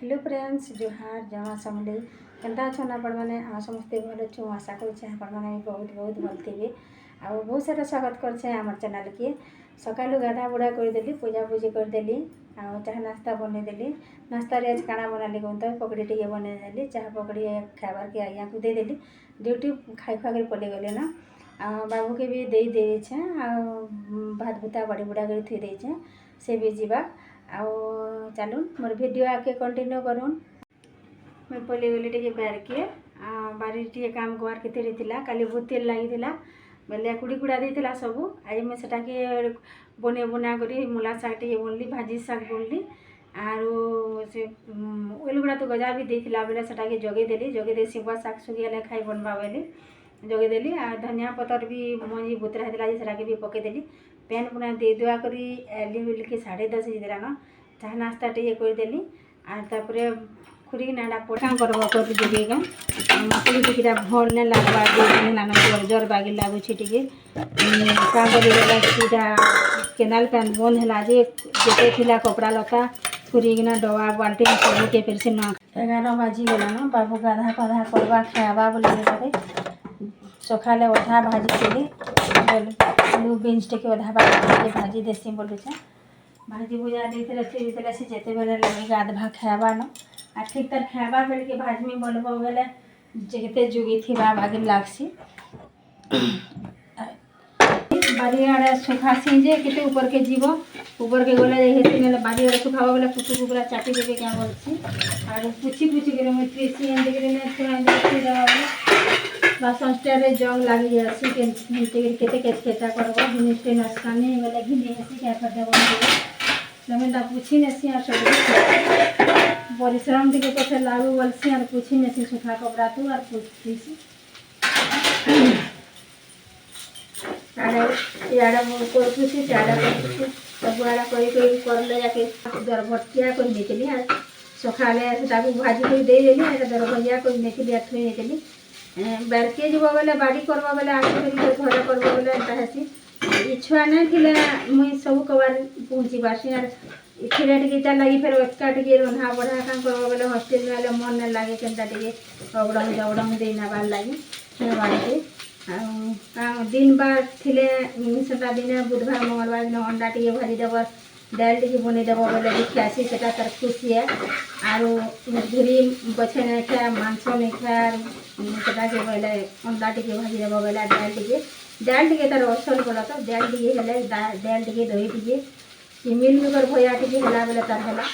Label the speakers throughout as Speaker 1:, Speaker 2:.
Speaker 1: Hello friends जोहार जमा समले केनता अछन आपण मैंने आम समस्ते भल अच्छु आशा करुचे आपण मैंने बहुत बहुत भल थे आ बहुत सारा स्वागत करछे आम चैनल के। सकालू गाधा बुढ़ा करदेली पूजा पूजी करदेली आ चाह नाश्ता बनईदेली। नाश्ता आज काଣା बनाली कहूँ तो पकड़ी टे बनईदेली चाह पकड़ी खाबार के आज्ञा को देदेली। ड्यूटी खाई खुआ कर पलि गले ना बाबू के भी दे देछे आ भात भुता बड़ी बुढ़ा कर थी देछे से भी जीवा आओ चलून मोर वीडियो आके कंटिन्यू करूँ। मैं पलि गली टे बाहर के बारी टे काम गुआर के रही काली बहुत तेल लगी बेले कुड़ी कुड़ा देता सबू आज मैं सेटा के बने बुना करी मूला शाग टे बुनली भाजी शाग बुनली आरो से ओल गुड़ा तो गजा भी देता बेले सेटा के जगेदेली जगेदे सिंबा शाग सुखिगले खाई बनवा बेली जगेदेली आ धनिया पतर भी मंजी बुतरा होता सेटा के भी पकईदेली पेन पुना दे दुआ करी एली बिल के 10:30 बजे चाह नाश्ता टे करदेली आर खुरी नाड़ा पटा करवा कर देगा मकली टिका भल नहीं लगवा जर बागी लगुच टे क्या करा केनाल पैन बंद है जेते थिला कपड़ा लता खुरीना डबा बाल्टी सब के फिर से 11 बाजिगला न बाबू गाधा पाधा करवा खावा बोले सकाले अधा भाजी के आलू बीन्स टे अधा भाजी देसी बोलुचे भाजी भुजा देते से जेते बेले लगे गाधा खावा न आ ठीक तर खावा बेल के भाजी में बोलबो बेले जेते जुगी थी बागी लागसी बारी आड़े सुखासी जे केते ऊपर के जीव ऊपर के गले हेती ने बारी आड़े सुखावा बेले कुटु पूरा चाटी देबे क्या बोलছি और पुछि के मैं त्रिसी एंड के ने थोड़ा देखि दवा बासन स्टेरे जंग लागी जासी केते केता करबो जिनिस के नस्कानी वाला घिने हसी क्या कर देबो मैं दा पुछि नेसी आ सब परिश्रम टिके पछे लागू बोलसी और पुछि नेसी सुखा कपड़ा तू और पुछीसी याड़ा कर पुछि चाड़ा कर सब आड़ा कोई करले जाके दर भटिया कोई निकली आ सखाले सेटा को भाजी कोई दे देली आ दर भजिया कोई निकली आ थई निकली बारके जीव बेले बाड़ी करबा बेले आके घर करबा बेले एंता हेसी इच्छा नहीं थिले मुई सब कबार पहुँची बासी आर इथिरे टिके लगी फिर एक्का टिके रंधा बढ़ा काम करबा बेले हॉस्टल में मन नहीं लगे केनता टिके अबड़म जबड़म दे नबार लगी बाड़ी दिन बार थिले सेटा दिन बुधवार मंगलवार दिन अंडा टिके भाजी देव दाल टिके बनी देव बेले देखी आसी सेटा तार खुशी है आरो घुरी बचे नहीं खाए मांस नहीं खाए सेटा के बेले अंडा टिके भाजी देव बेले दाल टिके तार असल बोला तो दाल टिके हेले दाल टिके दही टिके मिल मिकर भया टिके होला बेले तार होला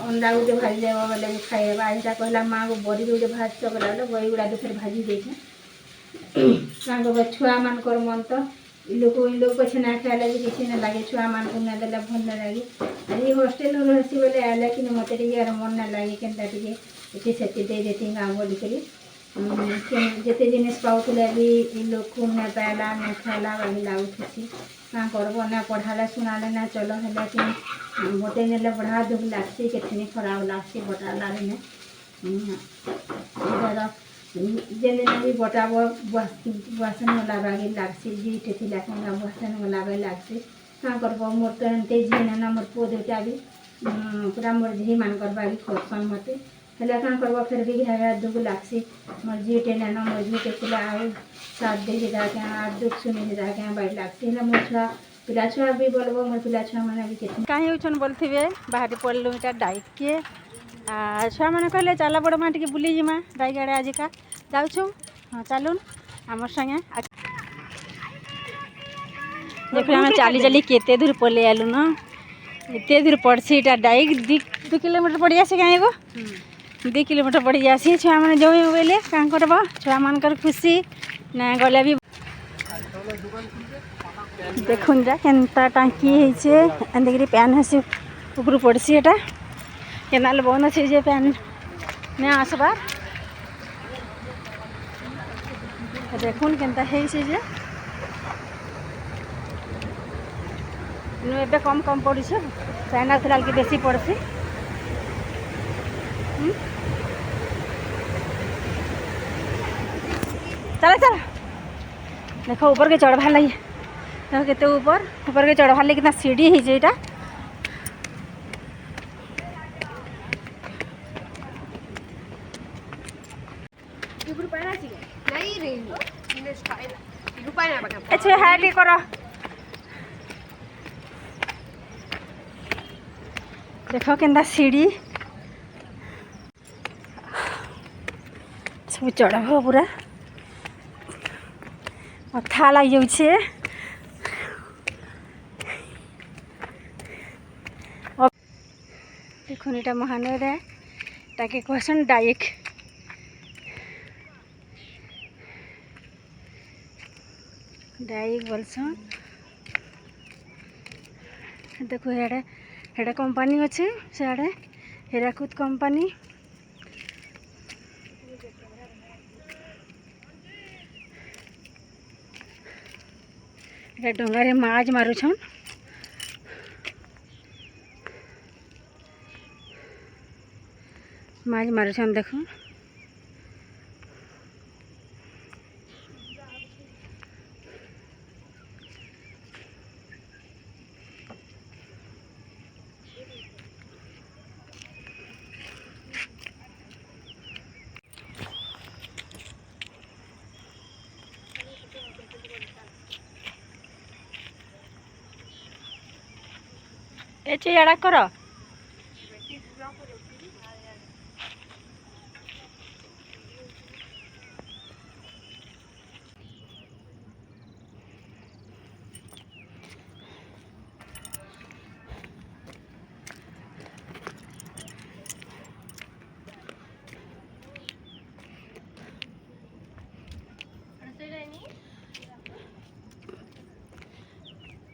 Speaker 1: अंडा गुटे भाजी देव बेले खाएबा एटा कहला माँ को बड़ी गुटे भाज तो बोला बड़ी गुड़ा फिर भाजी देखे क्या छुआ मान कर मन तो लोग पछे ना खाए किसी ना लगे छुआ मान को ना देला भल ना लगे अरे हॉस्टल में रहसी बोले आला कि मत यार मन ना लगे केनता टिके से दे देती गाँव बोली करी जिते जिनिस पाऊले भी लोग को ना पाला ना खाला वाली लगुथी क्या करब ना पढ़ाले सुनाले ना चलो है कि बते ने बढ़ा दुख लगसी कितनी खराब लगसी बटा लागे जेने भी बटाब बासन वाला बागे लागसी जीटे थी बासन वाला बागे लागसी क्या करब मोर तो एनते झी ना मोर पुओ दुटा भी पूरा मोर झी मान कर बागी खोसन मते हेले क्या करब फिर भी घाया दुख लागसी मोर झीटे ना मोर झीटे पिला आउ साथ दे जाके आर दुख सुनी जाके बाई लागसी हेले मोर छुआ पिला छुआ भी बोलबो मोर पिला छुआ माने भी केतन काहे होछन बोलथिबे बाहरी पड़लु इटा डाइक के छुआ मैंने कहले चल बड़ माँ टे बुली जिमा डाइक आड़े आजिका जाऊँ हाँ चलून आम संगे देख आम चली चली केते दूर पलि आलु न एते दूर पड़सी इटा डाइक 2 किलोमीटर पड़ जासी क्या 2 किलोमीटर पड़ जासी छुआ मैंने जो बोले क्या करब छुआ मानकर खुशी ना गले भी देखुन जा केनता टाँकी होते पैन हसी ऊपर पड़सी एटा केनाल बंद अच्छे जे पैन नहीं आसबार देखुन केनता है जे एबे कम कम पड़ी पैन आसला कि बेसी पड़सी चल चल देखो ऊपर के चढ़वा लगी देखो केते ऊपर के चढ़वा लगी कितना सीढ़ी है जेटा अच्छा हाइट करो देखो केंदा सीढ़ी सब चढ़ब पूरा मथा लग जाऊे देखुन यहाँ महानदा ताके कहसन डाइक डाइक बोलसन देखो हेड़ा कंपानी अच्छे सियाड़े हीराकुद कंपानी डंगारे माछ मारुछन देखो एचे याडा करो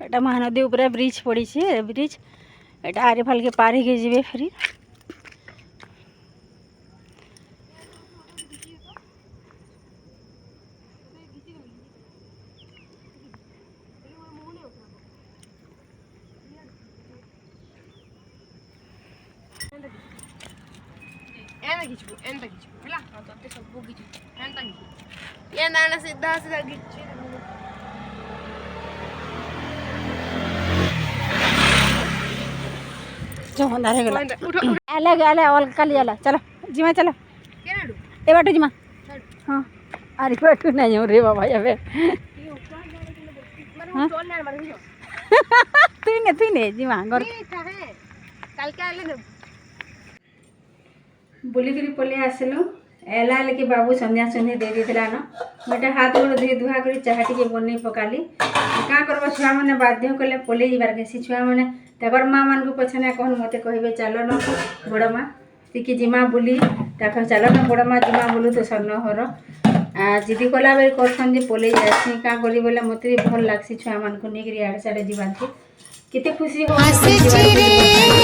Speaker 1: एटा महानदी ऊपर ब्रिज पड़ी छे ब्रिज एटा आरे फाल के पार के जीवे फिर
Speaker 2: सीधा सीधा
Speaker 1: जो अंधारे गला आले आले ऑल काली आला चलो जिमा चलो ए बाटू जिमा हां अरे बाटू नहीं जाऊं रे बाबा याबे तू ने जिमा घर
Speaker 2: कल के आले न
Speaker 1: बुलिकरी पले आसलु एला लेके बाबू संध्या संध्या दे देला न बेटा हाथ गोड़ धुई धुआ कर चाहा टिके बनै पकाली का करबा छुआ माने बाध्य कले पले जीवार के सी छुआ माने तकर माँ मान को पछने कहन मते कहबे चलो न बड़ माँ तिकी जिमा बुली ताक चलो न बड़ माँ जिमा बुलू तो सन्न हर जिदी कला बेर करसन जे पले जासी का करी बोले मते भल लागसी छुआ मान को नेकरी आड़ साडे जीवार के केते खुशी हो